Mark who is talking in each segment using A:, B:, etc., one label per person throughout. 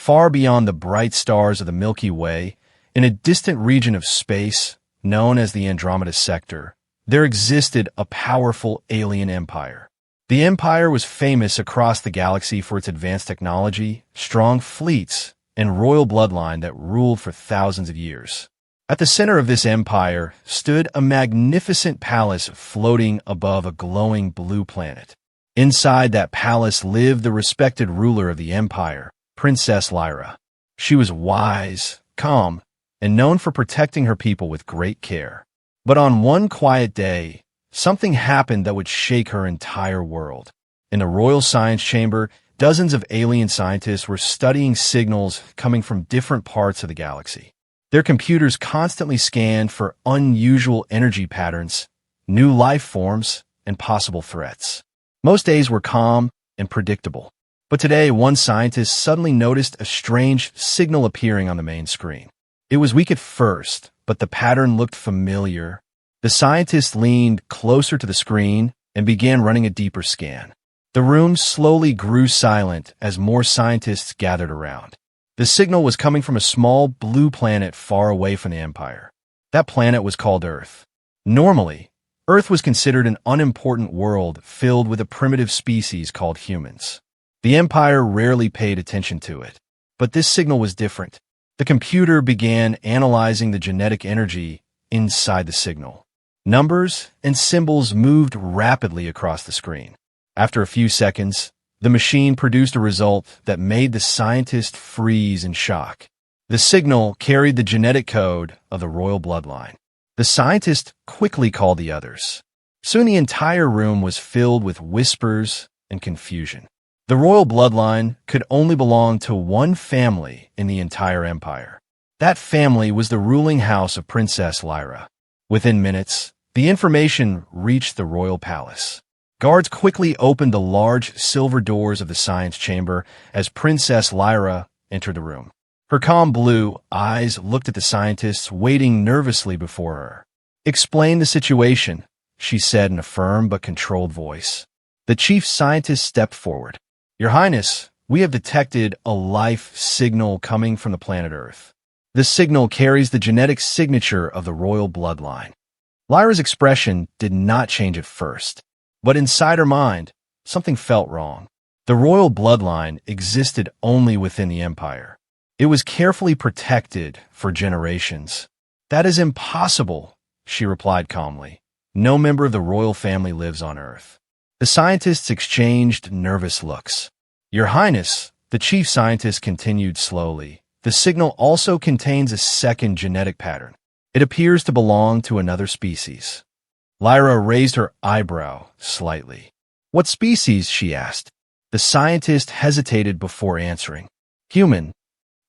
A: far beyond the bright stars of the Milky Way, in a distant region of space known as the Andromeda Sector, there existed a powerful alien empire. The empire was famous across the galaxy for its advanced technology, strong fleets, and royal bloodline that ruled for thousands of years. At the center of this empire stood a magnificent palace floating above a glowing blue planet. Inside that palace lived the respected ruler of the empire, Princess Lyra. She was wise, calm, and known for protecting her people with great care. But on one quiet day, something happened that would shake her entire world. In the royal science chamber, dozens of alien scientists were studying signals coming from different parts of the galaxy. Their computers constantly scanned for unusual energy patterns, new life forms, and possible threats. Most days were calm and predictable. But today, one scientist suddenly noticed a strange signal appearing on the main screen. It was weak at first, but the pattern looked familiar. The scientist leaned closer to the screen and began running a deeper scan. The room slowly grew silent as more scientists gathered around. The signal was coming from a small blue planet far away from the Empire. That planet was called Earth. Normally, Earth was considered an unimportant world filled with a primitive species called humans. The Empire rarely paid attention to it. But this signal was different. The computer began analyzing the genetic energy inside the signal. Numbers and symbols moved rapidly across the screen. After a few seconds, the machine produced a result that made the scientist freeze in shock. The signal carried the genetic code of the royal bloodline. The scientist quickly called the others. Soon the entire room was filled with whispers and confusion. The royal bloodline could only belong to one family in the entire empire. That family was the ruling house of Princess Lyra. Within minutes, the information reached the royal palace. Guards quickly opened the large silver doors of the science chamber as Princess Lyra entered the room. Her calm blue eyes looked at the scientists waiting nervously before her. "Explain the situation," she said in a firm but controlled voice. The chief scientist stepped forward. "Your Highness, we have detected a life signal coming from the planet Earth. The signal carries the genetic signature of the royal bloodline." Lyra's expression did not change at first, but inside her mind, something felt wrong. The royal bloodline existed only within the empire. It was carefully protected for generations. "That is impossible," she replied calmly. "No member of the royal family lives on Earth." The scientists exchanged nervous looks. "Your Highness," the chief scientist continued slowly, "the signal also contains a second genetic pattern. It appears to belong to another species." Lyra raised her eyebrow slightly. "What species?" she asked. The scientist hesitated before answering. "Human."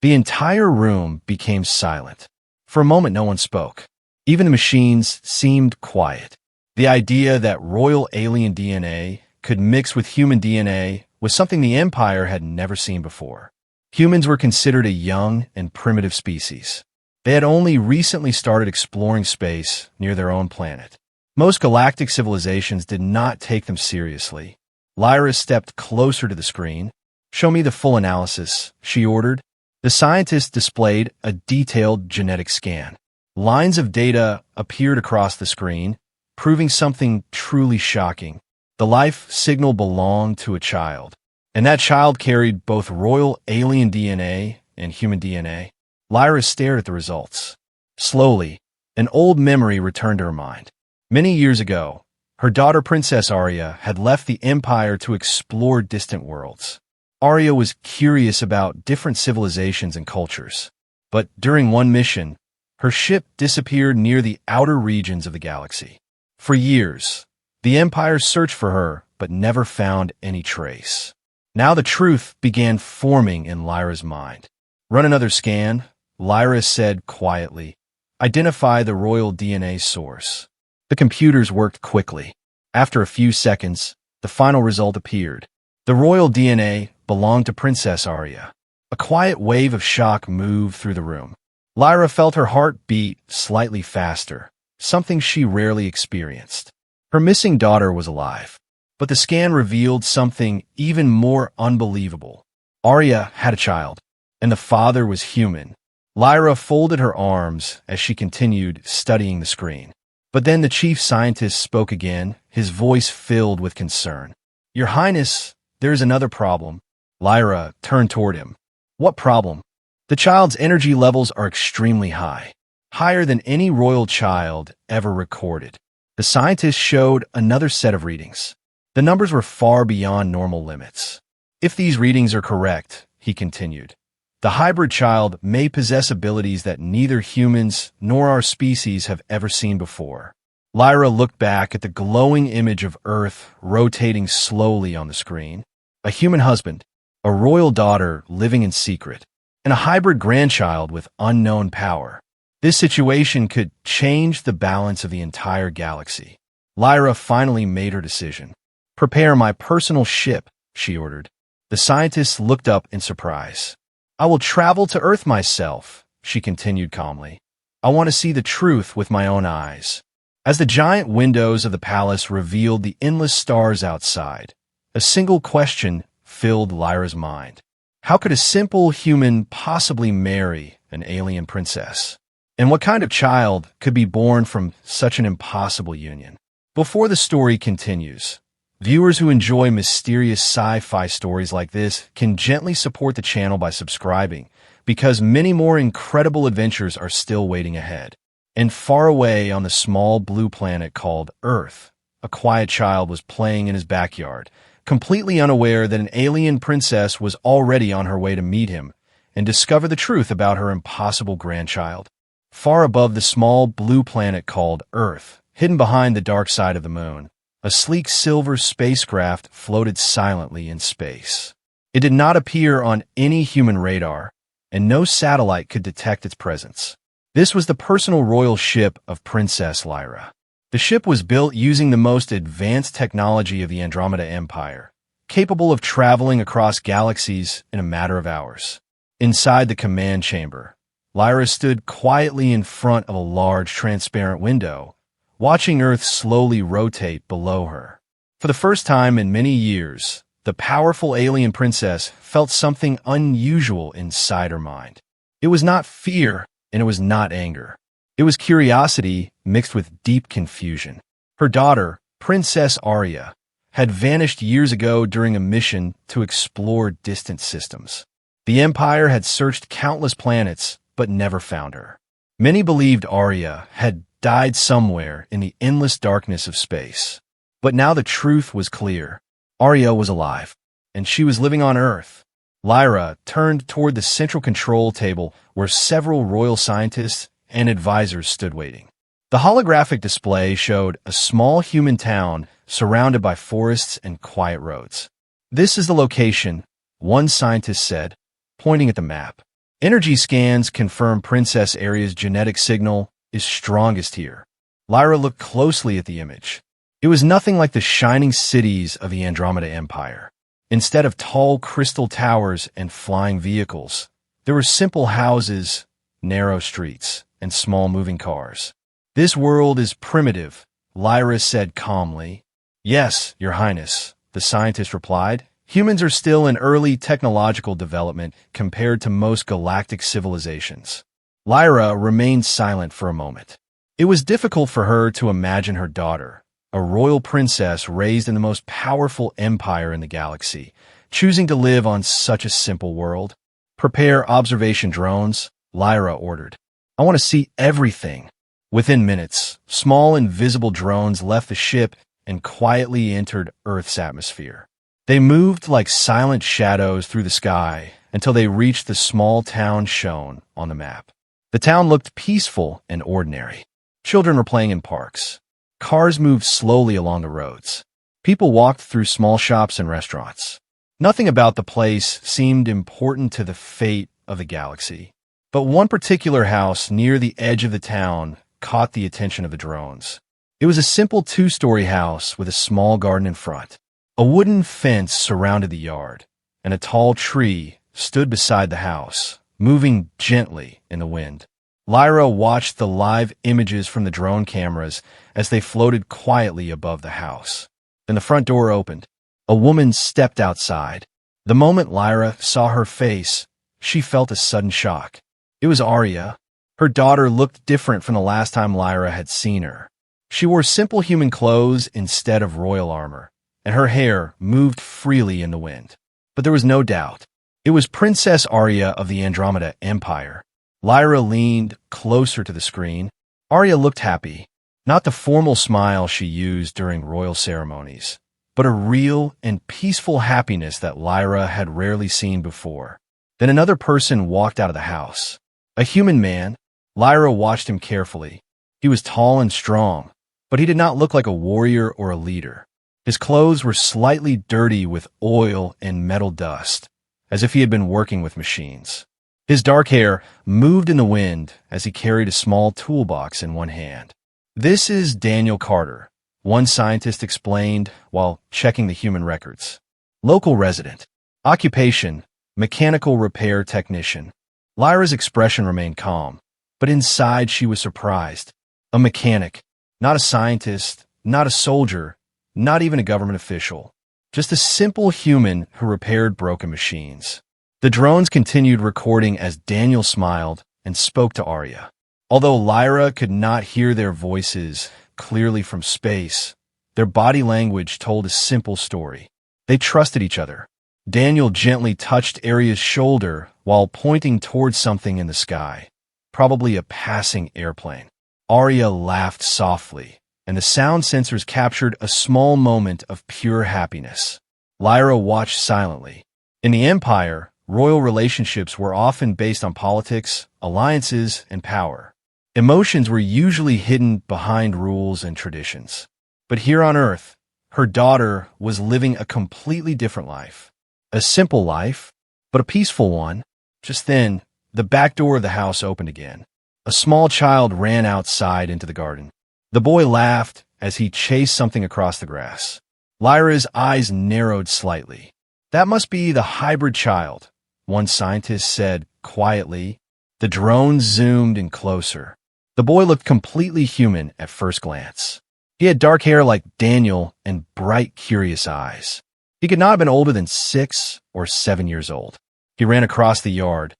A: The entire room became silent. For a moment, no one spoke. Even the machines seemed quiet. The idea that royal alien DNA could mix with human DNA was something the Empire had never seen before. Humans were considered a young and primitive species. They had only recently started exploring space near their own planet. Most galactic civilizations did not take them seriously. Lyra stepped closer to the screen. "Show me the full analysis," she ordered. The scientist displayed a detailed genetic scan. Lines of data appeared across the screen, proving something truly shocking. The life signal belonged to a child, and that child carried both royal alien DNA and human DNA. Lyra stared at the results. Slowly, an old memory returned to her mind. Many years ago, her daughter Princess Arya had left the Empire to explore distant worlds. Arya was curious about different civilizations and cultures. But during one mission, her ship disappeared near the outer regions of the galaxy. For years, the Empire searched for her but never found any trace. Now the truth began forming in Lyra's mind. "Run another scan," Lyra said quietly. "Identify the royal DNA source." The computers worked quickly. After a few seconds, the final result appeared. The royal DNA belonged to Princess Arya. A quiet wave of shock moved through the room. Lyra felt her heart beat slightly faster, something she rarely experienced. Her missing daughter was alive. But the scan revealed something even more unbelievable. Arya had a child. and the father was human. Lyra folded her arms as she continued studying the screen. But then the chief scientist spoke again, his voice filled with concern. "Your Highness, there is another problem." Lyra turned toward him. "What problem?" "The child's energy levels are extremely high, higher than any royal child ever recorded." The scientist showed another set of readings. The numbers were far beyond normal limits. "If these readings are correct," he continued, "the hybrid child may possess abilities that neither humans nor our species have ever seen before." Lyra looked back at the glowing image of Earth rotating slowly on the screen. A human husband, a royal daughter living in secret, and a hybrid grandchild with unknown power. This situation could change the balance of the entire galaxy. Lyra finally made her decision. "Prepare my personal ship," she ordered. The scientist looked up in surprise. "I will travel to Earth myself," she continued calmly. "I want to see the truth with my own eyes." As the giant windows of the palace revealed the endless stars outside, a single question filled Lyra's mind. How could a simple human possibly marry an alien princess? And what kind of child could be born from such an impossible union? Before the story continues, viewers who enjoy mysterious sci-fi stories like this can gently support the channel by subscribing, because many more incredible adventures are still waiting ahead. And far away on the small blue planet called Earth, a quiet child was playing in his backyard, completely unaware that an alien princess was already on her way to meet him and discover the truth about her impossible grandchild. Far above the small blue planet called Earth, hidden behind the dark side of the moon, a sleek silver spacecraft floated silently in space. It did not appear on any human radar, and no satellite could detect its presence. This was the personal royal ship of Princess Lyra. The ship was built using the most advanced technology of the Andromeda Empire, capable of traveling across galaxies in a matter of hours. Inside the command chamber, Lyra stood quietly in front of a large transparent window, watching Earth slowly rotate below her. For the first time in many years, the powerful alien princess felt something unusual inside her mind. It was not fear, and it was not anger. It was curiosity mixed with deep confusion. Her daughter, Princess Arya, had vanished years ago during a mission to explore distant systems. The Empire had searched countless planets, but never found her. Many believed Arya had died somewhere in the endless darkness of space. But now the truth was clear. Arya was alive, and she was living on Earth. Lyra turned toward the central control table where several royal scientists and advisors stood waiting. The holographic display showed a small human town surrounded by forests and quiet roads. "This is the location," one scientist said, pointing at the map. "Energy scans confirm Princess Arya's genetic signal is strongest here." Lyra looked closely at the image. It was nothing like the shining cities of the Andromeda Empire. Instead of tall crystal towers and flying vehicles, there were simple houses, narrow streets, and small moving cars. "This world is primitive," Lyra said calmly. "Yes, Your Highness," the scientist replied. "Humans are still in early technological development compared to most galactic civilizations." Lyra remained silent for a moment. It was difficult for her to imagine her daughter, a royal princess raised in the most powerful empire in the galaxy, choosing to live on such a simple world. "Prepare observation drones," Lyra ordered. "I want to see everything." Within minutes, small invisible drones left the ship and quietly entered Earth's atmosphere. They moved like silent shadows through the sky until they reached the small town shown on the map. The town looked peaceful and ordinary. Children were playing in parks. Cars moved slowly along the roads. People walked through small shops and restaurants. Nothing about the place seemed important to the fate of the galaxy. But one particular house near the edge of the town caught the attention of the drones. It was a simple two-story house with a small garden in front. A wooden fence surrounded the yard, and a tall tree stood beside the house, moving gently in the wind. Lyra watched the live images from the drone cameras as they floated quietly above the house. Then the front door opened. A woman stepped outside. The moment Lyra saw her face, she felt a sudden shock. It was Arya. Her daughter looked different from the last time Lyra had seen her. She wore simple human clothes instead of royal armor, and her hair moved freely in the wind. But there was no doubt. It was Princess Arya of the Andromeda Empire. Lyra leaned closer to the screen. Arya looked happy, not the formal smile she used during royal ceremonies, but a real and peaceful happiness that Lyra had rarely seen before. Then another person walked out of the house. A human man. Lyra watched him carefully. He was tall and strong, but he did not look like a warrior or a leader. His clothes were slightly dirty with oil and metal dust, as if he had been working with machines. His dark hair moved in the wind as he carried a small toolbox in one hand. "This is Daniel Carter," one scientist explained while checking the human records. "Local resident. Occupation, mechanical repair technician." Lyra's expression remained calm, but inside she was surprised. A mechanic, not a scientist, not a soldier, not even a government official. Just a simple human who repaired broken machines. The drones continued recording as Daniel smiled and spoke to Arya. Although Lyra could not hear their voices clearly from space, their body language told a simple story. They trusted each other. Daniel gently touched Arya's shoulder while pointing towards something in the sky, probably a passing airplane. Arya laughed softly, and the sound sensors captured a small moment of pure happiness. Lyra watched silently. In the Empire, royal relationships were often based on politics, alliances, and power. Emotions were usually hidden behind rules and traditions. But here on Earth, her daughter was living a completely different life. A simple life, but a peaceful one. Just then, the back door of the house opened again. A small child ran outside into the garden. The boy laughed as he chased something across the grass. Lyra's eyes narrowed slightly. "That must be the hybrid child," one scientist said quietly. The drone zoomed in closer. The boy looked completely human at first glance. He had dark hair like Daniel and bright, curious eyes. He could not have been older than 6 or 7 years old. He ran across the yard,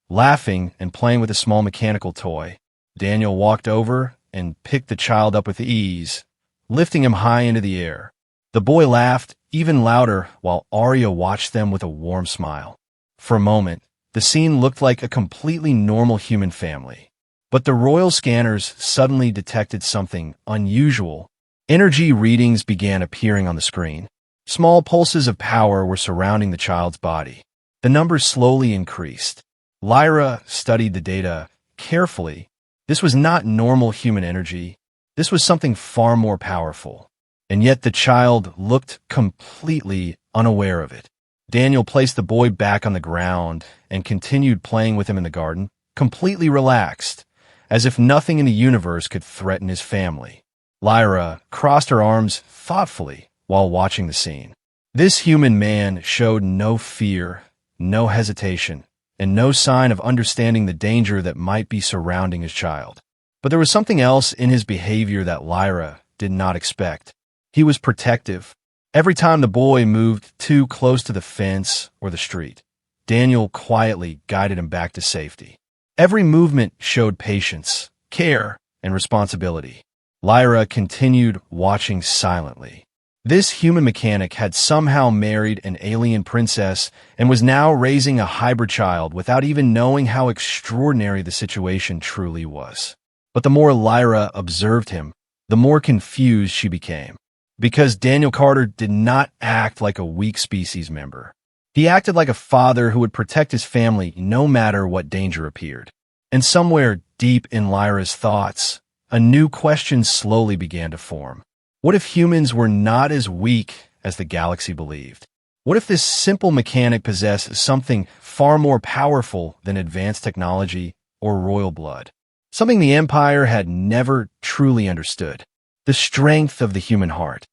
A: laughing and playing with a small mechanical toy. Daniel walked over and picked the child up with ease, lifting him high into the air. The boy laughed even louder while Arya watched them with a warm smile. For a moment, the scene looked like a completely normal human family. But the royal scanners suddenly detected something unusual. Energy readings began appearing on the screen. Small pulses of power were surrounding the child's body. The numbers slowly increased. Lyra studied the data carefully. This was not normal human energy. This was something far more powerful. And yet the child looked completely unaware of it. Daniel placed the boy back on the ground and continued playing with him in the garden, completely relaxed, as if nothing in the universe could threaten his family. Lyra crossed her arms thoughtfully while watching the scene. This human man showed no fear, no hesitation, and no sign of understanding the danger that might be surrounding his child. But there was something else in his behavior that Lyra did not expect. He was protective. Every time the boy moved too close to the fence or the street, Daniel quietly guided him back to safety. Every movement showed patience, care, and responsibility. Lyra continued watching silently. This human mechanic had somehow married an alien princess and was now raising a hybrid child without even knowing how extraordinary the situation truly was. But the more Lyra observed him, the more confused she became. Because Daniel Carter did not act like a weak species member. He acted like a father who would protect his family no matter what danger appeared. And somewhere deep in Lyra's thoughts, a new question slowly began to form. What if humans were not as weak as the galaxy believed? What if this simple mechanic possessed something far more powerful than advanced technology or royal blood? Something the Empire had never truly understood. The strength of the human heart.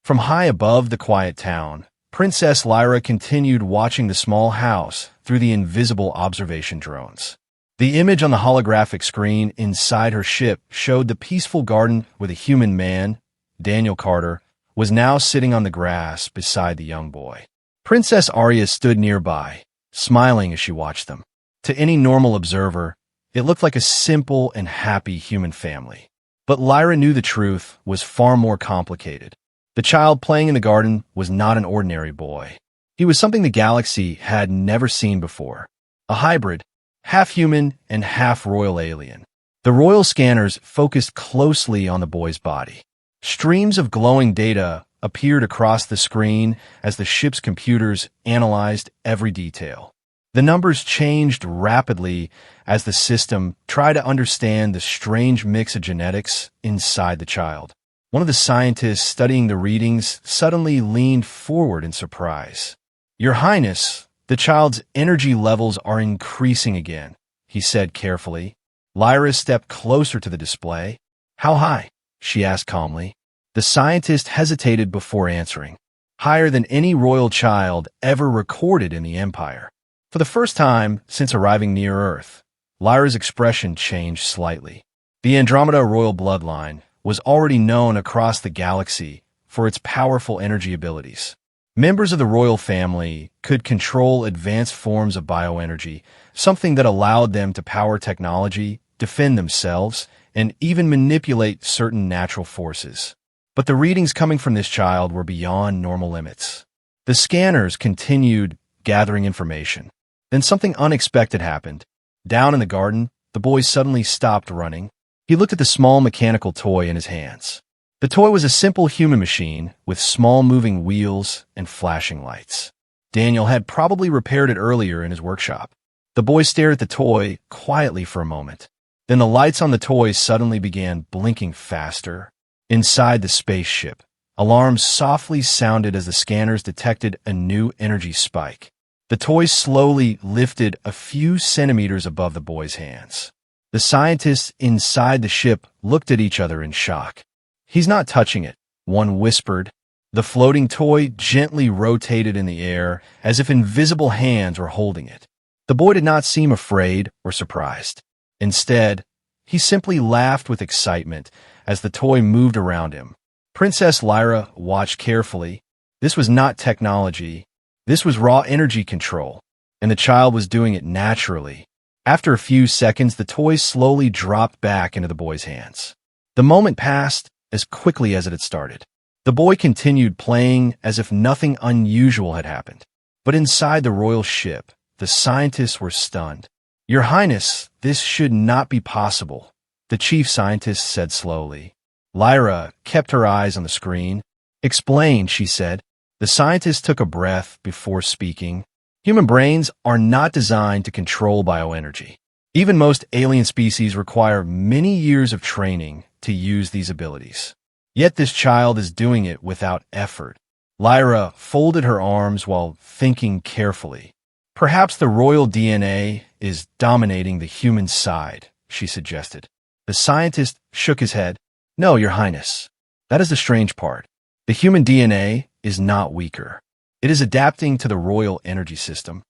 A: From high above the quiet town, Princess Lyra continued watching the small house through the invisible observation drones. The image on the holographic screen inside her ship showed the peaceful garden with a human man. Daniel Carter was now sitting on the grass beside the young boy. Princess Arya stood nearby, smiling as she watched them. To any normal observer, it looked like a simple and happy human family. But Lyra knew the truth was far more complicated. The child playing in the garden was not an ordinary boy. He was something the galaxy had never seen before. A hybrid, half human and half royal alien. The royal scanners focused closely on the boy's body. Streams of glowing data appeared across the screen as the ship's computers analyzed every detail. The numbers changed rapidly as the system tried to understand the strange mix of genetics inside the child. One of the scientists studying the readings suddenly leaned forward in surprise. "Your Highness, the child's energy levels are increasing again," he said carefully. Lyra stepped closer to the display. "How high?" she asked calmly. The scientist hesitated before answering. "Higher than any royal child ever recorded in the Empire." For the first time since arriving near Earth, Lyra's expression changed slightly. The Andromeda royal bloodline was already known across the galaxy for its powerful energy abilities. Members of the royal family could control advanced forms of bioenergy, something that allowed them to power technology, defend themselves, and even manipulate certain natural forces. But the readings coming from this child were beyond normal limits. The scanners continued gathering information. Then something unexpected happened. Down in the garden, the boy suddenly stopped running. He looked at the small mechanical toy in his hands. The toy was a simple human machine with small moving wheels and flashing lights. Daniel had probably repaired it earlier in his workshop. The boy stared at the toy quietly for a moment. Then the lights on the toy suddenly began blinking faster. Inside the spaceship, alarms softly sounded as the scanners detected a new energy spike. The toy slowly lifted a few centimeters above the boy's hands. The scientists inside the ship looked at each other in shock. "He's not touching it," one whispered. The floating toy gently rotated in the air as if invisible hands were holding it. The boy did not seem afraid or surprised. Instead, he simply laughed with excitement as the toy moved around him. Princess Lyra watched carefully. This was not technology. This was raw energy control, and the child was doing it naturally. After a few seconds, the toy slowly dropped back into the boy's hands. The moment passed as quickly as it had started. The boy continued playing as if nothing unusual had happened. But inside the royal ship, the scientists were stunned. "Your Highness, this should not be possible," the chief scientist said slowly. Lyra kept her eyes on the screen. "Explain," she said. The scientist took a breath before speaking. "Human brains are not designed to control bioenergy. Even most alien species require many years of training to use these abilities. Yet this child is doing it without effort." Lyra folded her arms while thinking carefully. "Perhaps the royal DNA is dominating the human side," she suggested. The scientist shook his head. "No, Your Highness. That is the strange part. The human DNA is not weaker. It is adapting to the royal energy system."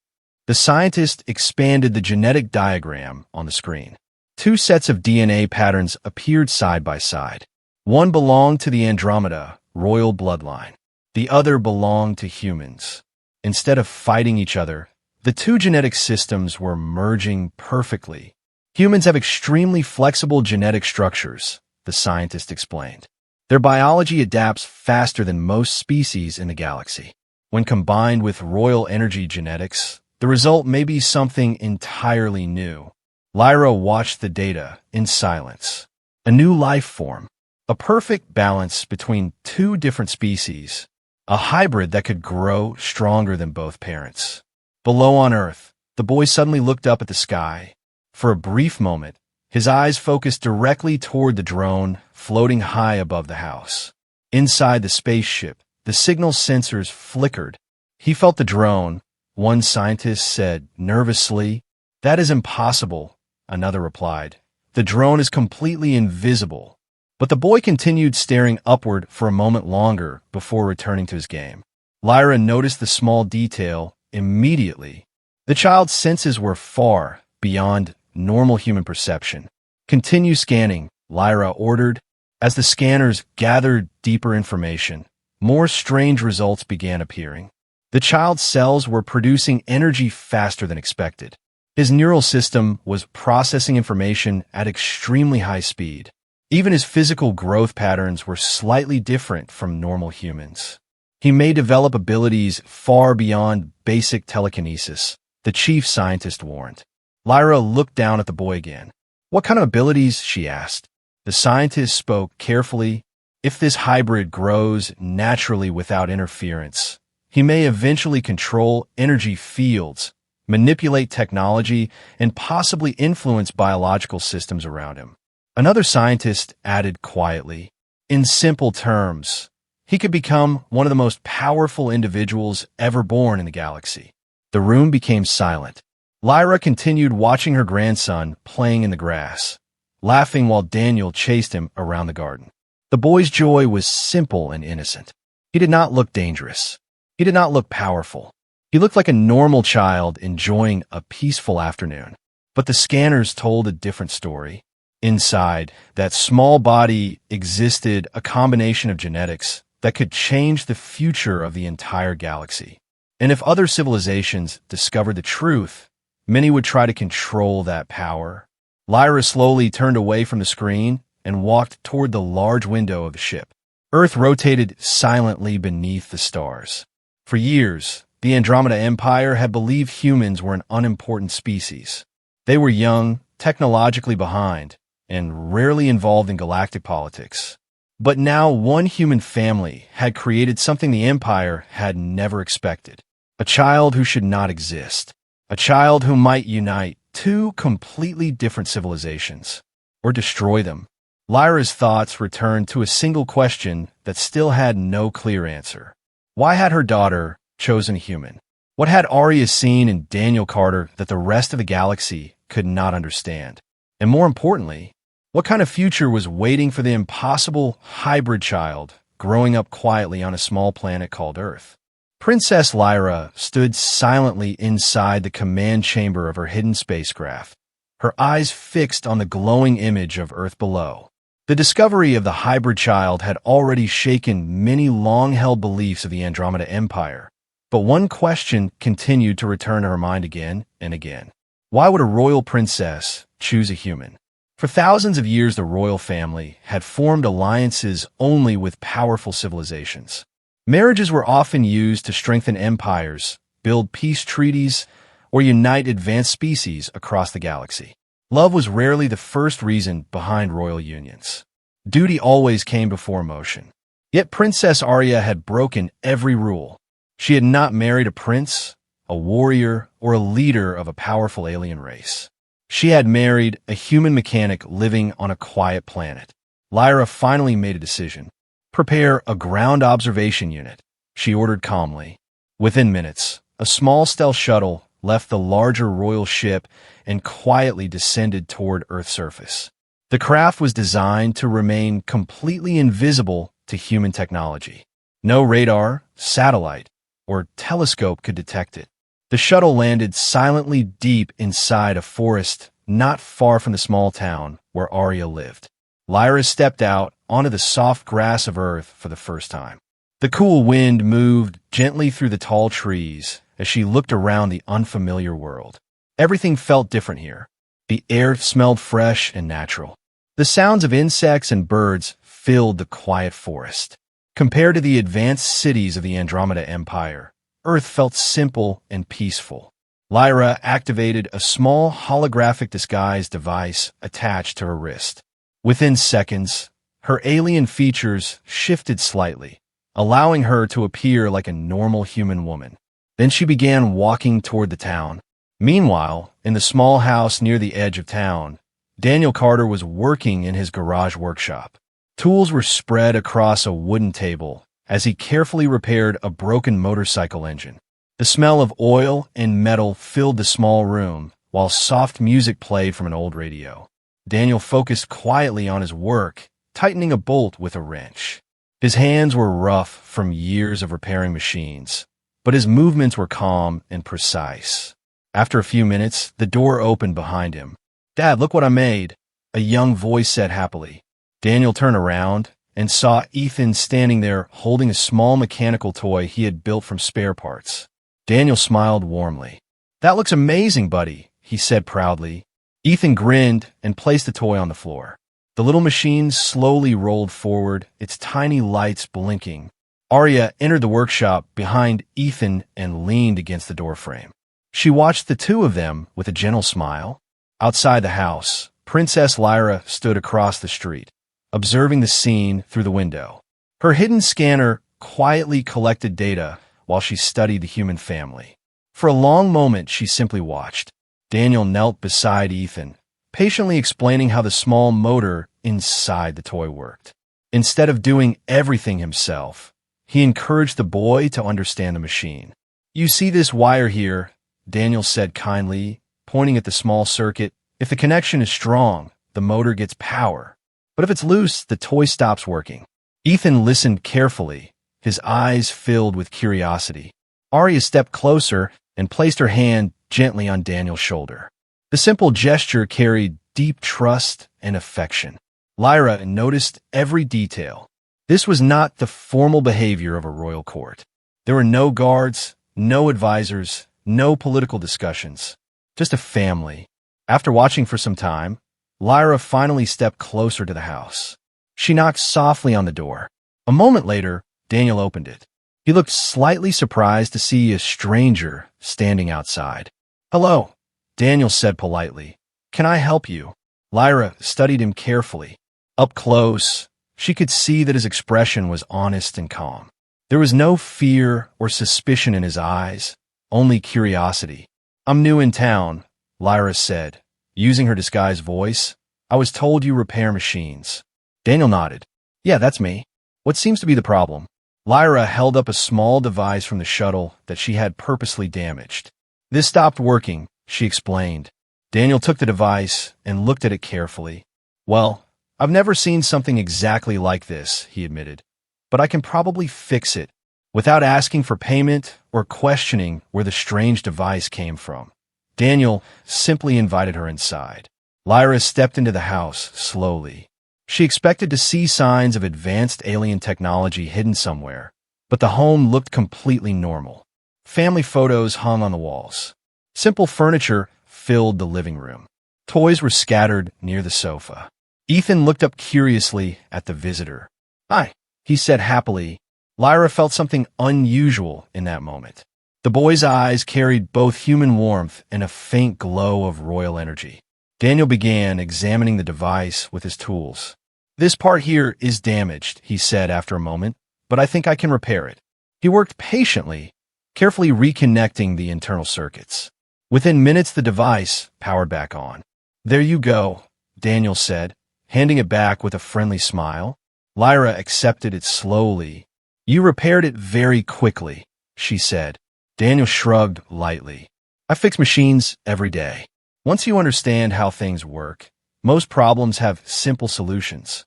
A: The scientist expanded the genetic diagram on the screen. Two sets of DNA patterns appeared side by side. One belonged to the Andromeda royal bloodline. The other belonged to humans. Instead of fighting each other, the two genetic systems were merging perfectly. "Humans have extremely flexible genetic structures," the scientist explained. "Their biology adapts faster than most species in the galaxy. When combined with royal energy genetics, the result may be something entirely new." Lyra watched the data in silence. A new life form, a perfect balance between two different species, a hybrid that could grow stronger than both parents. Below on Earth, the boy suddenly looked up at the sky. For a brief moment, his eyes focused directly toward the drone floating high above the house. Inside the spaceship, the signal sensors flickered. He felt the drone. One scientist said nervously. "That is impossible," another replied. "The drone is completely invisible." But the boy continued staring upward for a moment longer before returning to his game. Lyra noticed the small detail immediately. The child's senses were far beyond normal human perception. "Continue scanning," Lyra ordered. As the scanners gathered deeper information, more strange results began appearing. The child's cells were producing energy faster than expected. His neural system was processing information at extremely high speed. Even his physical growth patterns were slightly different from normal humans. He may develop abilities far beyond basic telekinesis, the chief scientist warned. Lyra looked down at the boy again. What kind of abilities? She asked. The scientist spoke carefully. If this hybrid grows naturally without interference, he may eventually control energy fields, manipulate technology, and possibly influence biological systems around him. Another scientist added quietly, in simple terms, he could become one of the most powerful individuals ever born in the galaxy. The room became silent. Lyra continued watching her grandson playing in the grass, laughing while Daniel chased him around the garden. The boy's joy was simple and innocent. He did not look dangerous. He did not look powerful. He looked like a normal child enjoying a peaceful afternoon. But the scanners told a different story. Inside that small body existed a combination of genetics that could change the future of the entire galaxy. And if other civilizations discovered the truth, many would try to control that power. Lyra slowly turned away from the screen and walked toward the large window of the ship. Earth rotated silently beneath the stars. For years, the Andromeda Empire had believed humans were an unimportant species. They were young, technologically behind, and rarely involved in galactic politics. But now one human family had created something the Empire had never expected. A child who should not exist. A child who might unite two completely different civilizations, or destroy them. Lyra's thoughts returned to a single question that still had no clear answer. Why had her daughter chosen a human? What had Arya seen in Daniel Carter that the rest of the galaxy could not understand? And more importantly, what kind of future was waiting for the impossible hybrid child growing up quietly on a small planet called Earth? Princess Lyra stood silently inside the command chamber of her hidden spacecraft, her eyes fixed on the glowing image of Earth below. The discovery of the hybrid child had already shaken many long-held beliefs of the Andromeda Empire, but one question continued to return to her mind again and again. Why would a royal princess choose a human? For thousands of years, the royal family had formed alliances only with powerful civilizations. Marriages were often used to strengthen empires, build peace treaties, or unite advanced species across the galaxy. Love was rarely the first reason behind royal unions. Duty always came before emotion. Yet Princess Arya had broken every rule. She had not married a prince, a warrior, or a leader of a powerful alien race. She had married a human mechanic living on a quiet planet. Lyra finally made a decision. Prepare a ground observation unit, she ordered calmly. Within minutes, a small stealth shuttle left the larger royal ship and quietly descended toward Earth's surface. The craft was designed to remain completely invisible to human technology. No radar, satellite, or telescope could detect it. The shuttle landed silently deep inside a forest not far from the small town where Arya lived. Lyra stepped out onto the soft grass of Earth for the first time. The cool wind moved gently through the tall trees as she looked around the unfamiliar world. Everything felt different here. The air smelled fresh and natural. The sounds of insects and birds filled the quiet forest. Compared to the advanced cities of the Andromeda Empire, Earth felt simple and peaceful. Lyra activated a small holographic disguise device attached to her wrist. Within seconds, her alien features shifted slightly, allowing her to appear like a normal human woman. Then she began walking toward the town. Meanwhile, in the small house near the edge of town, Daniel Carter was working in his garage workshop. Tools were spread across a wooden table as he carefully repaired a broken motorcycle engine. The smell of oil and metal filled the small room, while soft music played from an old radio. Daniel focused quietly on his work, tightening a bolt with a wrench. His hands were rough from years of repairing machines, but his movements were calm and precise. After a few minutes, the door opened behind him. "Dad, look what I made," a young voice said happily. Daniel turned around and saw Ethan standing there holding a small mechanical toy he had built from spare parts. Daniel smiled warmly. "That looks amazing, buddy," he he said proudly. Ethan grinned and placed the toy on the floor. The little machine slowly rolled forward, its tiny lights blinking. Arya entered the workshop behind Ethan and leaned against the doorframe. She watched the two of them with a gentle smile. Outside the house, Princess Lyra stood across the street, observing the scene through the window. Her hidden scanner quietly collected data while she studied the human family. For a long moment, she simply watched. Daniel knelt beside Ethan, patiently explaining how the small motor inside the toy worked. Instead of doing everything himself, he encouraged the boy to understand the machine. "You see this wire here," Daniel said kindly, pointing at the small circuit. "If the connection is strong, the motor gets power. But if it's loose, the toy stops working." Ethan listened carefully, his eyes filled with curiosity. Arya stepped closer and placed her hand gently on Daniel's shoulder. The simple gesture carried deep trust and affection. Lyra noticed every detail. This was not the formal behavior of a royal court. There were no guards, no advisors, no political discussions. Just a family. After watching for some time, Lyra finally stepped closer to the house. She knocked softly on the door. A moment later, Daniel opened it. He looked slightly surprised to see a stranger standing outside. "Hello," Daniel said politely. "Can I help you?" Lyra studied him carefully. Up close, she could see that his expression was honest and calm. There was no fear or suspicion in his eyes, only curiosity. "I'm new in town," Lyra said, using her disguised voice. "I was told you repair machines." Daniel nodded. "Yeah, that's me. What seems to be the problem?" Lyra held up a small device from the shuttle that she had purposely damaged. "This stopped working," she explained. Daniel took the device and looked at it carefully. "Well, I've never seen something exactly like this," he admitted, "but I can probably fix it," without asking for payment or questioning where the strange device came from. Daniel simply invited her inside. Lyra stepped into the house slowly. She expected to see signs of advanced alien technology hidden somewhere, but the home looked completely normal. Family photos hung on the walls. Simple furniture filled the living room. Toys were scattered near the sofa. Ethan looked up curiously at the visitor. "Hi," he said happily. Lyra felt something unusual in that moment. The boy's eyes carried both human warmth and a faint glow of royal energy. Daniel began examining the device with his tools. "This part here is damaged," he said after a moment, "but I think I can repair it." He worked patiently, carefully reconnecting the internal circuits. Within minutes, the device powered back on. "There you go," Daniel said, handing it back with a friendly smile. Lyra accepted it slowly. "You repaired it very quickly," she said. Daniel shrugged lightly. "I fix machines every day. Once you understand how things work, most problems have simple solutions."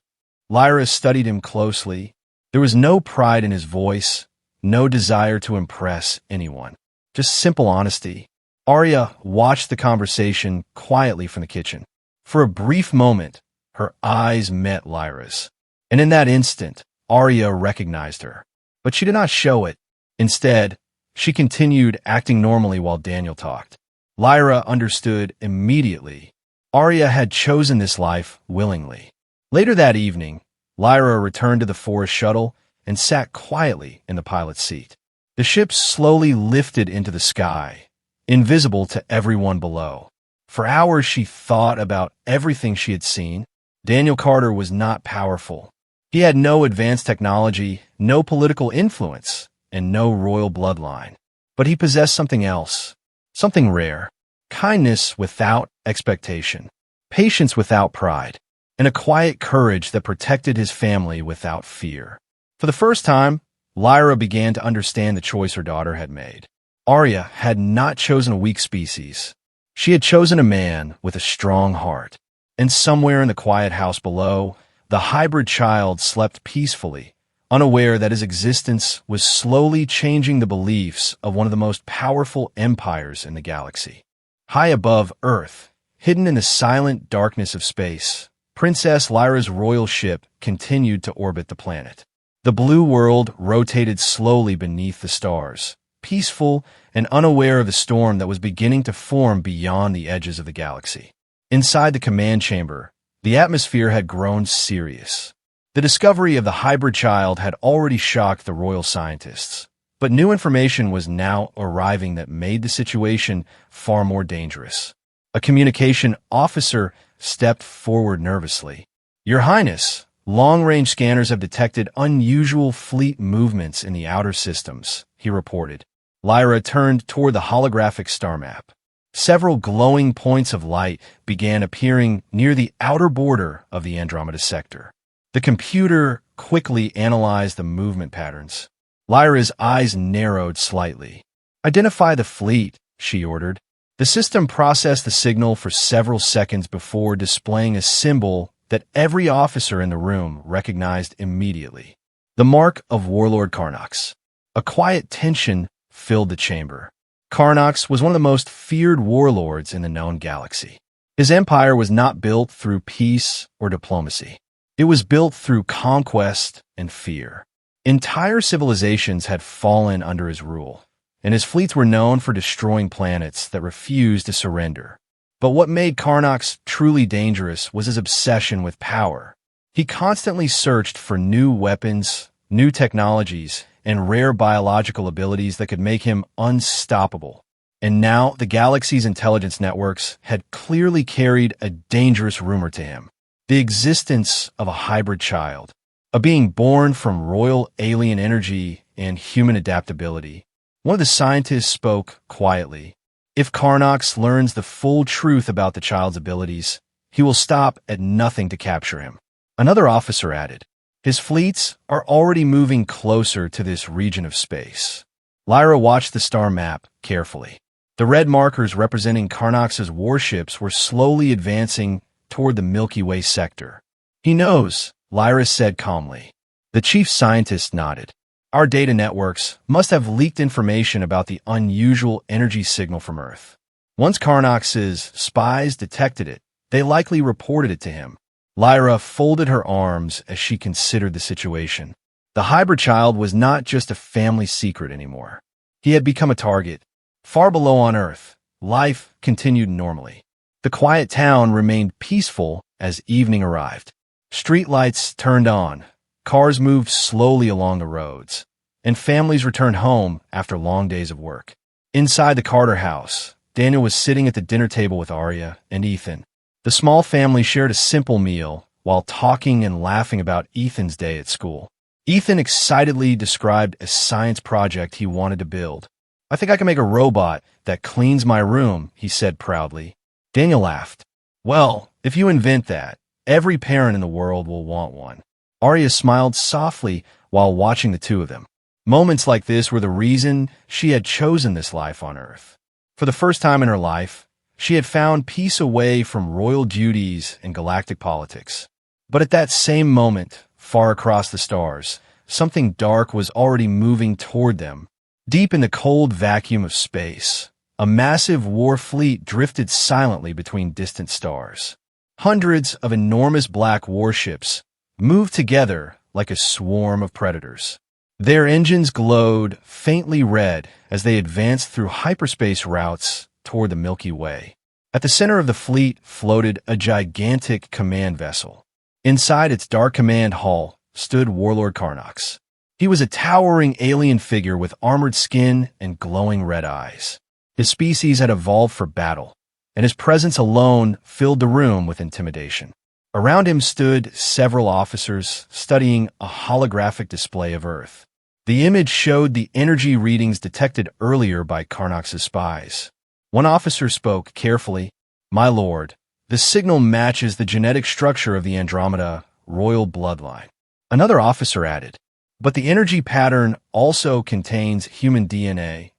A: Lyra studied him closely. There was no pride in his voice, no desire to impress anyone, just simple honesty. Arya watched the conversation quietly from the kitchen. For a brief moment, her eyes met Lyra's, and in that instant, Arya recognized her. But she did not show it. Instead, she continued acting normally while Daniel talked. Lyra understood immediately. Arya had chosen this life willingly. Later that evening, Lyra returned to the forest shuttle and sat quietly in the pilot's seat. The ship slowly lifted into the sky, invisible to everyone below. For hours she thought about everything she had seen. Daniel Carter was not powerful. He had no advanced technology, no political influence, and no royal bloodline. But he possessed something else, something rare: kindness without expectation, patience without pride, and a quiet courage that protected his family without fear. For the first time, Lyra began to understand the choice her daughter had made. Arya had not chosen a weak species. She had chosen a man with a strong heart. And somewhere in the quiet house below, the hybrid child slept peacefully, unaware that his existence was slowly changing the beliefs of one of the most powerful empires in the galaxy. High above Earth, hidden in the silent darkness of space, Princess Lyra's royal ship continued to orbit the planet. The blue world rotated slowly beneath the stars, peaceful and unaware of the storm that was beginning to form beyond the edges of the galaxy. Inside the command chamber, the atmosphere had grown serious. The discovery of the hybrid child had already shocked the royal scientists, but new information was now arriving that made the situation far more dangerous. A communication officer stepped forward nervously. "Your Highness, long-range scanners have detected unusual fleet movements in the outer systems," he reported. Lyra turned toward the holographic star map. Several glowing points of light began appearing near the outer border of the Andromeda sector. The computer quickly analyzed the movement patterns. Lyra's eyes narrowed slightly. "Identify the fleet," she ordered. The system processed the signal for several seconds before displaying a symbol that every officer in the room recognized immediately. The mark of Warlord Karnox. A quiet tension filled the chamber. Karnox was one of the most feared warlords in the known galaxy. His empire was not built through peace or diplomacy. It was built through conquest and fear. Entire civilizations had fallen under his rule, and his fleets were known for destroying planets that refused to surrender. But what made Karnox truly dangerous was his obsession with power. He constantly searched for new weapons, new technologies, and rare biological abilities that could make him unstoppable. And now the galaxy's intelligence networks had clearly carried a dangerous rumor to him: the existence of a hybrid child, a being born from royal alien energy and human adaptability. One of the scientists spoke quietly. "If Karnox learns the full truth about the child's abilities, he will stop at nothing to capture him." Another officer added, "His fleets are already moving closer to this region of space." Lyra watched the star map carefully. The red markers representing Karnox's warships were slowly advancing toward the Milky Way sector. "He knows," Lyra said calmly. The chief scientist nodded. "Our data networks must have leaked information about the unusual energy signal from Earth. Once Karnox's spies detected it, they likely reported it to him." Lyra folded her arms as she considered the situation. The hybrid child was not just a family secret anymore. He had become a target. Far below on Earth, life continued normally. The quiet town remained peaceful as evening arrived. Streetlights turned on, cars moved slowly along the roads, and families returned home after long days of work. Inside the Carter house, Daniel was sitting at the dinner table with Arya and Ethan. The small family shared a simple meal while talking and laughing about Ethan's day at school. Ethan excitedly described a science project he wanted to build. "I think I can make a robot that cleans my room," he said proudly. Daniel laughed. "Well, if you invent that, every parent in the world will want one." Arya smiled softly while watching the two of them. Moments like this were the reason she had chosen this life on Earth. For the first time in her life, she had found peace away from royal duties and galactic politics. But at that same moment, far across the stars, something dark was already moving toward them. Deep in the cold vacuum of space, a massive war fleet drifted silently between distant stars. Hundreds of enormous black warships moved together like a swarm of predators. Their engines glowed faintly red as they advanced through hyperspace routes toward the Milky Way. At the center of the fleet floated a gigantic command vessel. Inside its dark command hull stood Warlord Karnox. He was a towering alien figure with armored skin and glowing red eyes. His species had evolved for battle, and his presence alone filled the room with intimidation. Around him stood several officers studying a holographic display of Earth. The image showed the energy readings detected earlier by Karnox's spies. One officer spoke carefully. "My lord, the signal matches the genetic structure of the Andromeda royal bloodline." Another officer added, "But the energy pattern also contains human DNA."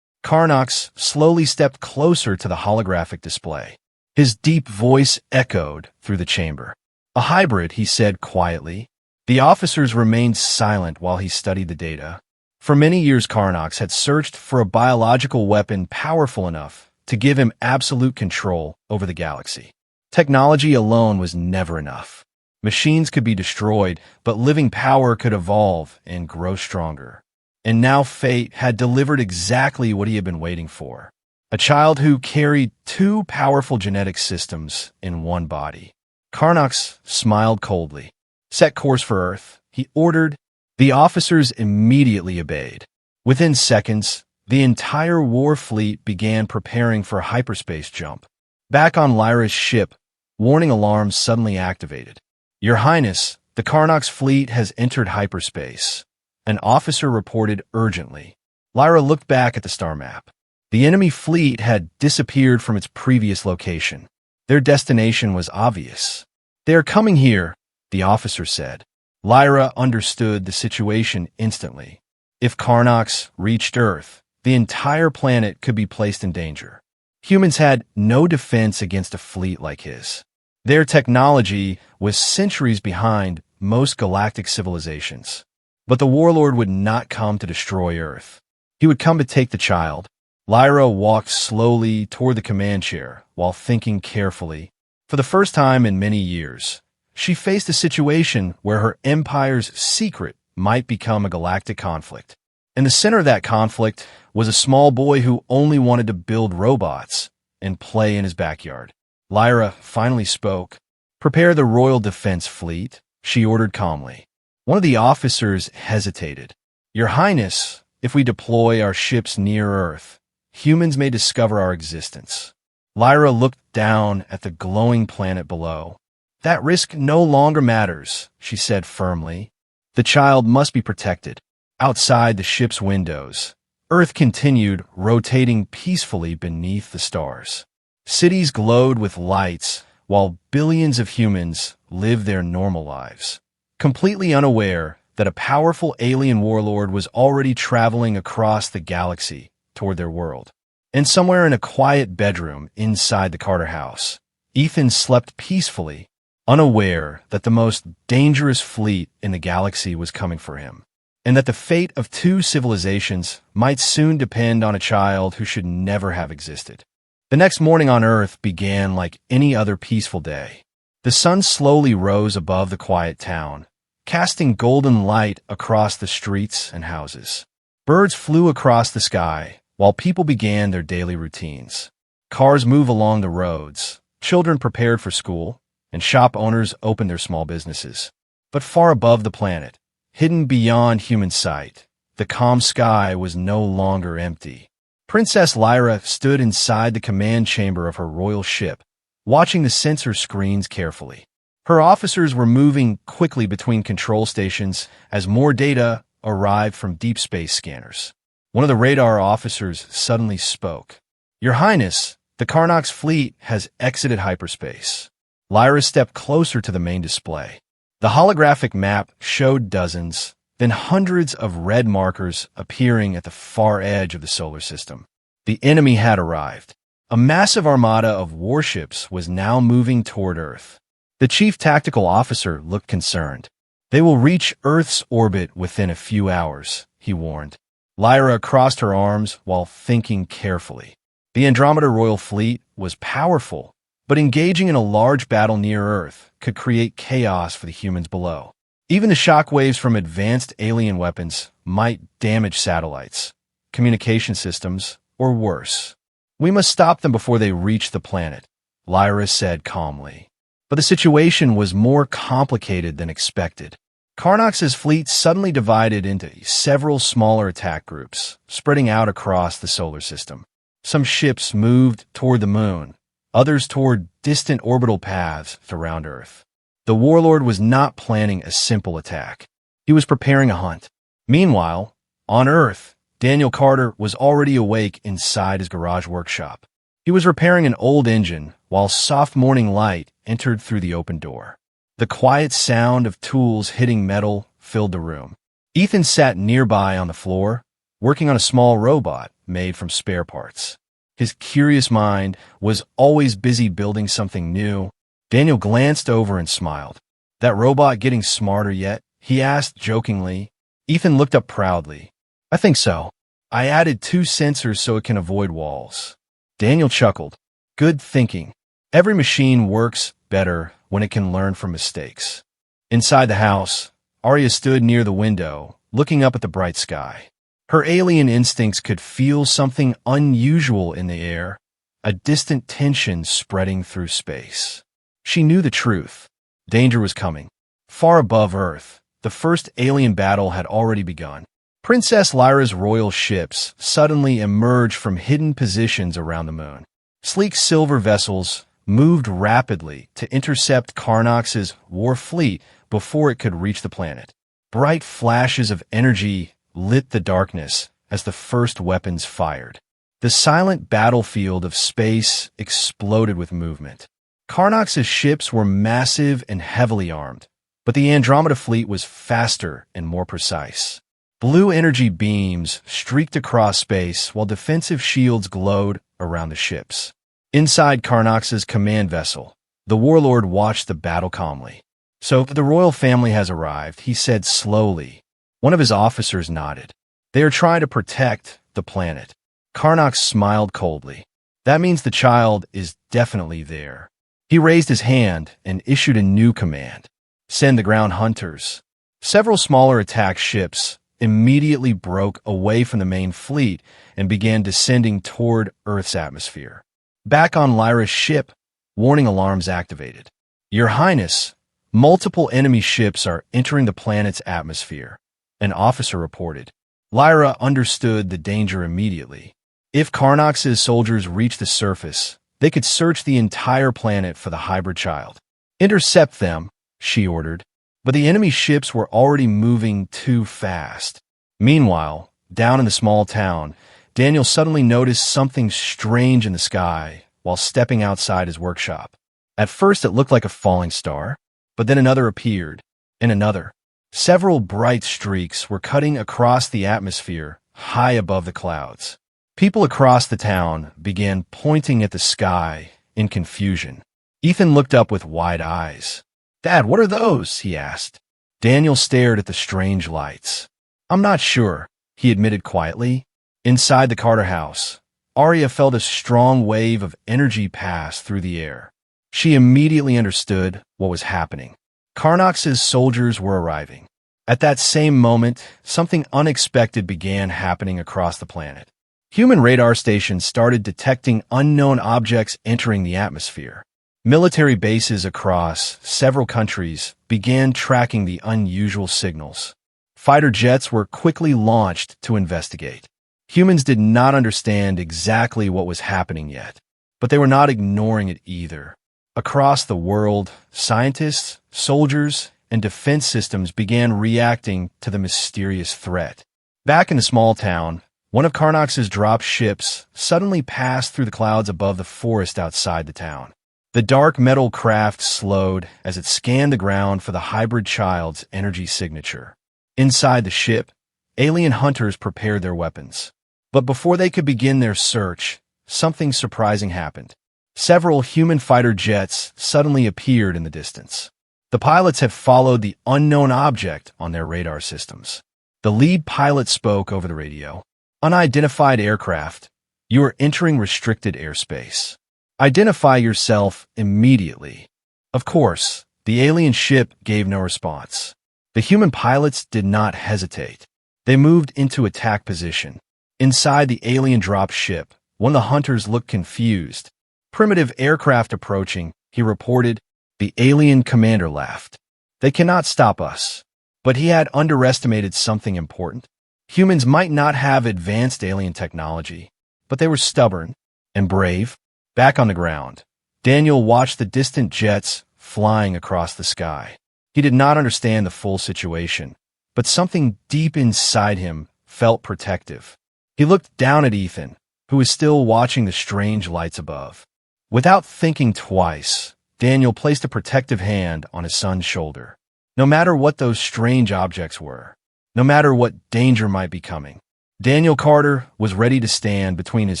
A: Karnox slowly stepped closer to the holographic display. His deep voice echoed through the chamber. "A hybrid," he said quietly. The officers remained silent while he studied the data. For many years, Karnox had searched for a biological weapon powerful enough to give him absolute control over the galaxy. Technology alone was never enough. Machines could be destroyed, but living power could evolve and grow stronger. And now fate had delivered exactly what he had been waiting for. A child who carried two powerful genetic systems in one body. Karnox smiled coldly. Set course for Earth, he ordered. The officers immediately obeyed. Within seconds, the entire war fleet began preparing for a hyperspace jump. Back on Lyra's ship, warning alarms suddenly activated. Your Highness, the Karnox fleet has entered hyperspace. An officer reported urgently. Lyra looked back at the star map. The enemy fleet had disappeared from its previous location. Their destination was obvious. They are coming here, the officer said. Lyra understood the situation instantly. If Karnox reached Earth, the entire planet could be placed in danger. Humans had no defense against a fleet like his. Their technology was centuries behind most galactic civilizations. But the warlord would not come to destroy Earth. He would come to take the child. Lyra walked slowly toward the command chair while thinking carefully. For the first time in many years, she faced a situation where her empire's secret might become a galactic conflict. In the center of that conflict was a small boy who only wanted to build robots and play in his backyard. Lyra finally spoke. Prepare the Royal Defense Fleet, she ordered calmly. One of the officers hesitated. Your Highness, if we deploy our ships near Earth, humans may discover our existence. Lyra looked down at the glowing planet below. That risk no longer matters, she said firmly. The child must be protected. Outside the ship's windows, Earth continued rotating peacefully beneath the stars. Cities glowed with lights while billions of humans lived their normal lives, completely unaware that a powerful alien warlord was already traveling across the galaxy toward their world. And somewhere in a quiet bedroom inside the Carter house, Ethan slept peacefully, unaware that the most dangerous fleet in the galaxy was coming for him, and that the fate of two civilizations might soon depend on a child who should never have existed. The next morning on Earth began like any other peaceful day. The sun slowly rose above the quiet town, casting golden light across the streets and houses. Birds flew across the sky, while people began their daily routines. Cars moved along the roads, children prepared for school, and shop owners opened their small businesses. But far above the planet, hidden beyond human sight, the calm sky was no longer empty. Princess Lyra stood inside the command chamber of her royal ship, watching the sensor screens carefully. Her officers were moving quickly between control stations as more data arrived from deep space scanners. One of the radar officers suddenly spoke. Your Highness, the Karnox fleet has exited hyperspace. Lyra stepped closer to the main display. The holographic map showed dozens, then hundreds of red markers appearing at the far edge of the solar system. The enemy had arrived. A massive armada of warships was now moving toward Earth. The chief tactical officer looked concerned. They will reach Earth's orbit within a few hours, he warned. Lyra crossed her arms while thinking carefully. The Andromeda Royal Fleet was powerful, but engaging in a large battle near Earth could create chaos for the humans below. Even the shockwaves from advanced alien weapons might damage satellites, communication systems, or worse. We must stop them before they reach the planet, Lyra said calmly. But the situation was more complicated than expected. Karnox's fleet suddenly divided into several smaller attack groups, spreading out across the solar system. Some ships moved toward the moon, others toward distant orbital paths around Earth. The warlord was not planning a simple attack. He was preparing a hunt. Meanwhile, on Earth, Daniel Carter was already awake inside his garage workshop. He was repairing an old engine while soft morning light entered through the open door. The quiet sound of tools hitting metal filled the room. Ethan sat nearby on the floor, working on a small robot made from spare parts. His curious mind was always busy building something new. Daniel glanced over and smiled. That robot getting smarter yet? He asked jokingly. Ethan looked up proudly. I think so. I added 2 sensors so it can avoid walls. Daniel chuckled. Good thinking. Every machine works better when it can learn from mistakes. Inside the house, Arya stood near the window, looking up at the bright sky. Her alien instincts could feel something unusual in the air, a distant tension spreading through space. She knew the truth. Danger was coming. Far above Earth, the first alien battle had already begun. Princess Lyra's royal ships suddenly emerged from hidden positions around the moon. Sleek silver vessels moved rapidly to intercept Karnox's war fleet before it could reach the planet. Bright flashes of energy lit the darkness as the first weapons fired. The silent battlefield of space exploded with movement. Karnox's ships were massive and heavily armed, but the Andromeda fleet was faster and more precise. Blue energy beams streaked across space while defensive shields glowed around the ships. Inside Karnox's command vessel, the warlord watched the battle calmly. "So the royal family has arrived," he said slowly. One of his officers nodded. "They are trying to protect the planet." Karnox smiled coldly. "That means the child is definitely there." He raised his hand and issued a new command. "Send the ground hunters." Several smaller attack ships immediately broke away from the main fleet and began descending toward Earth's atmosphere. Back on Lyra's ship, warning alarms activated. "Your Highness, multiple enemy ships are entering the planet's atmosphere," an officer reported. Lyra understood the danger immediately. If Karnox's soldiers reached the surface, they could search the entire planet for the hybrid child. "Intercept them," she ordered. But the enemy ships were already moving too fast. Meanwhile, down in the small town, Daniel suddenly noticed something strange in the sky while stepping outside his workshop. At first it looked like a falling star, but then another appeared, and another. Several bright streaks were cutting across the atmosphere, high above the clouds. People across the town began pointing at the sky in confusion. Ethan looked up with wide eyes. "Dad, what are those?" he asked. Daniel stared at the strange lights. "I'm not sure," he admitted quietly. Inside the Carter house, Arya felt a strong wave of energy pass through the air. She immediately understood what was happening. Karnox's soldiers were arriving. At that same moment, something unexpected began happening across the planet. Human radar stations started detecting unknown objects entering the atmosphere. Military bases across several countries began tracking the unusual signals. Fighter jets were quickly launched to investigate. Humans did not understand exactly what was happening yet, but they were not ignoring it either. Across the world, scientists, soldiers, and defense systems began reacting to the mysterious threat. Back in the small town, one of Karnox's drop ships suddenly passed through the clouds above the forest outside the town. The dark metal craft slowed as it scanned the ground for the hybrid child's energy signature. Inside the ship, alien hunters prepared their weapons. But before they could begin their search, something surprising happened. Several human fighter jets suddenly appeared in the distance. The pilots had followed the unknown object on their radar systems. The lead pilot spoke over the radio. "Unidentified aircraft, you are entering restricted airspace. Identify yourself immediately." Of course, the alien ship gave no response. The human pilots did not hesitate. They moved into attack position. Inside the alien drop ship, one of the hunters looked confused. "Primitive aircraft approaching," he reported. The alien commander laughed. "They cannot stop us." But he had underestimated something important. Humans might not have advanced alien technology, but they were stubborn and brave. Back on the ground, Daniel watched the distant jets flying across the sky. He did not understand the full situation, but something deep inside him felt protective. He looked down at Ethan, who was still watching the strange lights above. Without thinking twice, Daniel placed a protective hand on his son's shoulder. No matter what those strange objects were, no matter what danger might be coming, Daniel Carter was ready to stand between his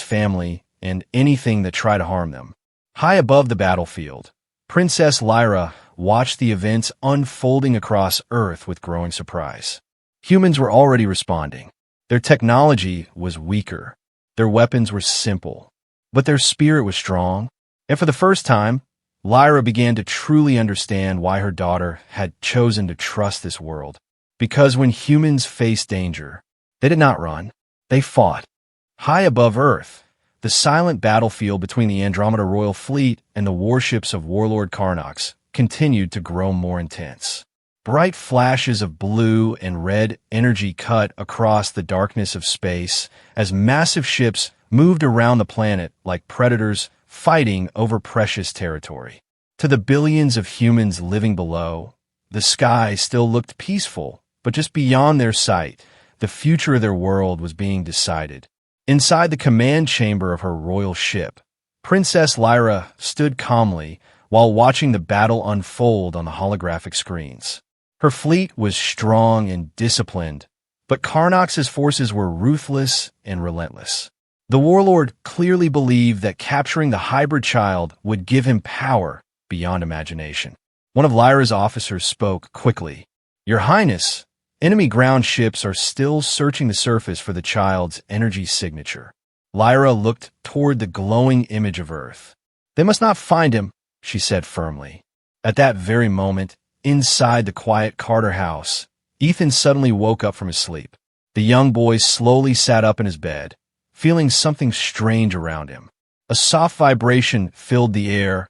A: family and anything that tried to harm them. High above the battlefield, Princess Lyra watched the events unfolding across Earth with growing surprise. Humans were already responding. Their technology was weaker. Their weapons were simple. But their spirit was strong. And for the first time, Lyra began to truly understand why her daughter had chosen to trust this world. Because when humans faced danger, they did not run. They fought. High above Earth, the silent battlefield between the Andromeda Royal Fleet and the warships of Warlord Karnox continued to grow more intense. Bright flashes of blue and red energy cut across the darkness of space as massive ships moved around the planet like predators fighting over precious territory. To the billions of humans living below, the sky still looked peaceful, but just beyond their sight, the future of their world was being decided. Inside the command chamber of her royal ship, Princess Lyra stood calmly while watching the battle unfold on the holographic screens. Her fleet was strong and disciplined, but Karnox's forces were ruthless and relentless. The warlord clearly believed that capturing the hybrid child would give him power beyond imagination. One of Lyra's officers spoke quickly. "Your Highness, enemy ground ships are still searching the surface for the child's energy signature." Lyra looked toward the glowing image of Earth. "They must not find him," she said firmly. At that very moment, inside the quiet Carter house, Ethan suddenly woke up from his sleep. The young boy slowly sat up in his bed, feeling something strange around him. A soft vibration filled the air,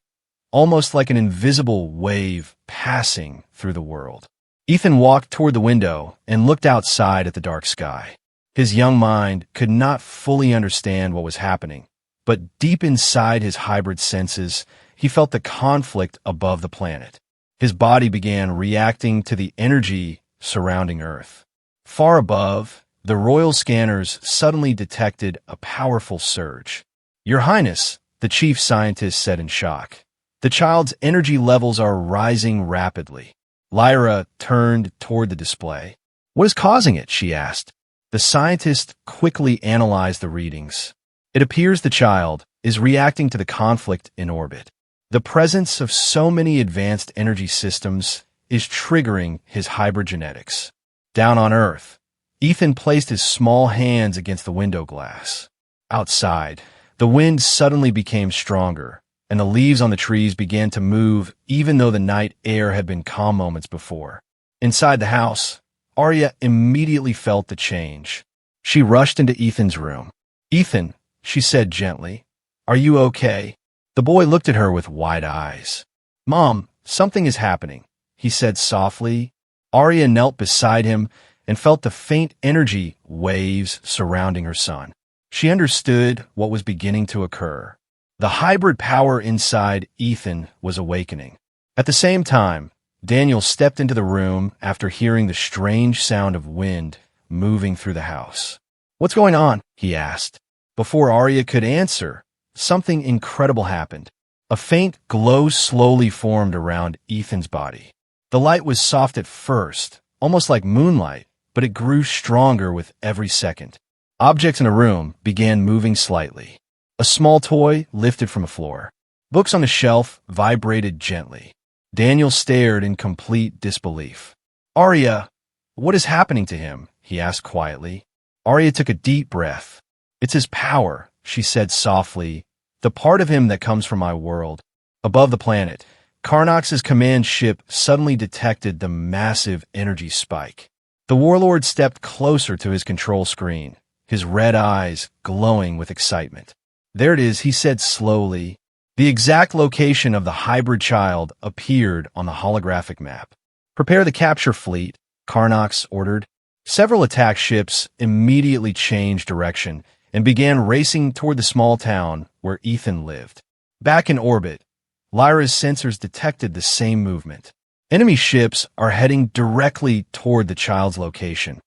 A: almost like an invisible wave passing through the world. Ethan walked toward the window and looked outside at the dark sky. His young mind could not fully understand what was happening, but deep inside his hybrid senses, he felt the conflict above the planet. His body began reacting to the energy surrounding Earth. Far above, the royal scanners suddenly detected a powerful surge. "Your Highness," the chief scientist said in shock. "The child's energy levels are rising rapidly." Lyra turned toward the display. "What is causing it?" she asked. The scientist quickly analyzed the readings. "It appears the child is reacting to the conflict in orbit. The presence of so many advanced energy systems is triggering his hybrid genetics." Down on Earth, Ethan placed his small hands against the window glass. Outside, the wind suddenly became stronger, and the leaves on the trees began to move even though the night air had been calm moments before. Inside the house, Arya immediately felt the change. She rushed into Ethan's room. "Ethan," she said gently, "are you okay?" The boy looked at her with wide eyes. "Mom, something is happening," he said softly. Arya knelt beside him and felt the faint energy waves surrounding her son. She understood what was beginning to occur. The hybrid power inside Ethan was awakening. At the same time, Daniel stepped into the room after hearing the strange sound of wind moving through the house. "What's going on?" he asked. Before Arya could answer, something incredible happened. A faint glow slowly formed around Ethan's body. The light was soft at first, almost like moonlight, but it grew stronger with every second. Objects in the room began moving slightly. A small toy lifted from the floor. Books on the shelf vibrated gently. Daniel stared in complete disbelief. "Arya, what is happening to him?" he asked quietly. Arya took a deep breath. "It's his power," she said softly, "the part of him that comes from my world." Above the planet, Karnox's command ship suddenly detected the massive energy spike. The warlord stepped closer to his control screen, his red eyes glowing with excitement. "There it is," he said slowly. The exact location of the hybrid child appeared on the holographic map. "Prepare the capture fleet," Karnox ordered. Several attack ships immediately changed direction and began racing toward the small town where Ethan lived. Back in orbit, Lyra's sensors detected the same movement. "Enemy ships are heading directly toward the child's location,"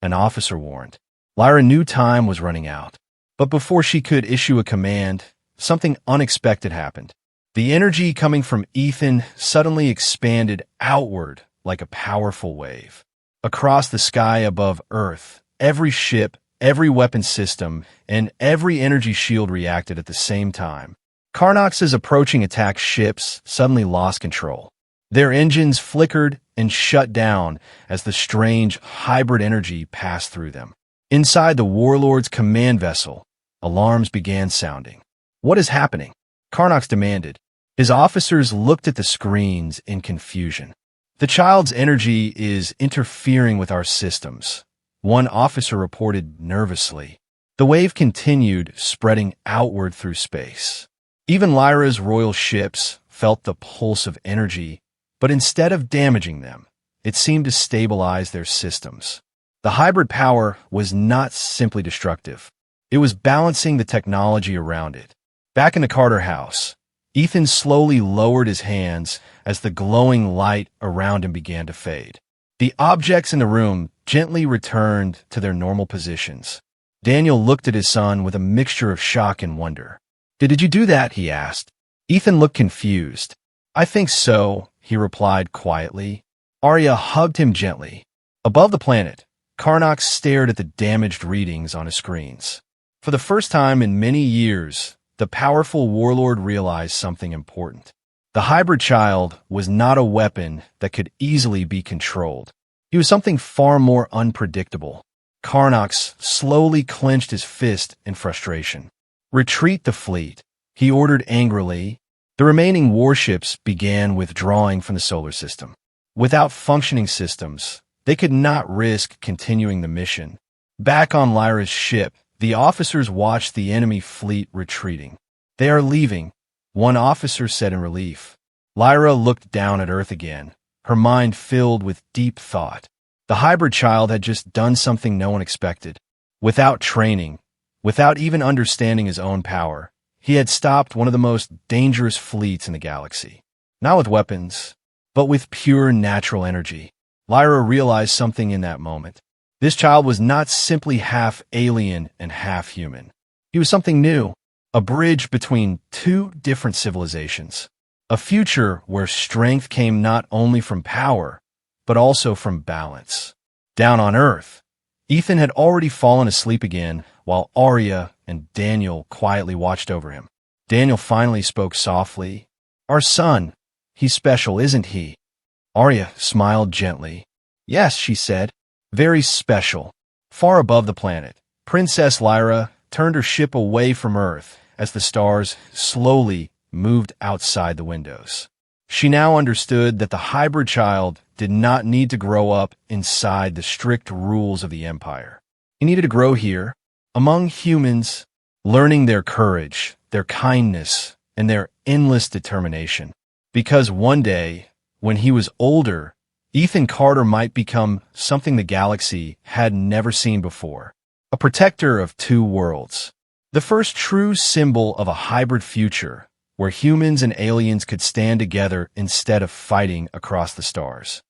A: an officer warned. Lyra knew time was running out. But before she could issue a command, something unexpected happened. The energy coming from Ethan suddenly expanded outward like a powerful wave. Across the sky above Earth, every ship, every weapon system, and every energy shield reacted at the same time. Karnox's approaching attack ships suddenly lost control. Their engines flickered and shut down as the strange hybrid energy passed through them. Inside the warlord's command vessel, alarms began sounding. "What is happening?" Karnox demanded. His officers looked at the screens in confusion. "The child's energy is interfering with our systems," one officer reported nervously. The wave continued, spreading outward through space. Even Lyra's royal ships felt the pulse of energy, but instead of damaging them, it seemed to stabilize their systems. The hybrid power was not simply destructive. It was balancing the technology around it. Back in the Carter house, Ethan slowly lowered his hands as the glowing light around him began to fade. The objects in the room gently returned to their normal positions. Daniel looked at his son with a mixture of shock and wonder. "Did you do that?" he asked. Ethan looked confused. "I think so," he replied quietly. Arya hugged him gently. Above the planet, Karnak stared at the damaged readings on his screens. For the first time in many years, the powerful warlord realized something important. The hybrid child was not a weapon that could easily be controlled. He was something far more unpredictable. Karnak slowly clenched his fist in frustration. "Retreat the fleet," he ordered angrily. The remaining warships began withdrawing from the solar system. Without functioning systems, they could not risk continuing the mission. Back on Lyra's ship, the officers watched the enemy fleet retreating. "They are leaving," one officer said in relief. Lyra looked down at Earth again, her mind filled with deep thought. The hybrid child had just done something no one expected. Without training, without even understanding his own power, he had stopped one of the most dangerous fleets in the galaxy. Not with weapons, but with pure natural energy. Lyra realized something in that moment. This child was not simply half alien and half human. He was something new, a bridge between two different civilizations. A future where strength came not only from power, but also from balance. Down on Earth, Ethan had already fallen asleep again, while Arya and Daniel quietly watched over him. Daniel finally spoke softly. "Our son, he's special, isn't he?" Arya smiled gently. "Yes," she said, "very special." Far above the planet, Princess Lyra turned her ship away from Earth as the stars slowly moved outside the windows. She now understood that the hybrid child did not need to grow up inside the strict rules of the Empire. He needed to grow here, among humans, learning their courage, their kindness, and their endless determination. Because one day, when he was older, Ethan Carter might become something the galaxy had never seen before, a protector of two worlds. The first true symbol of a hybrid future where humans and aliens could stand together instead of fighting across the stars.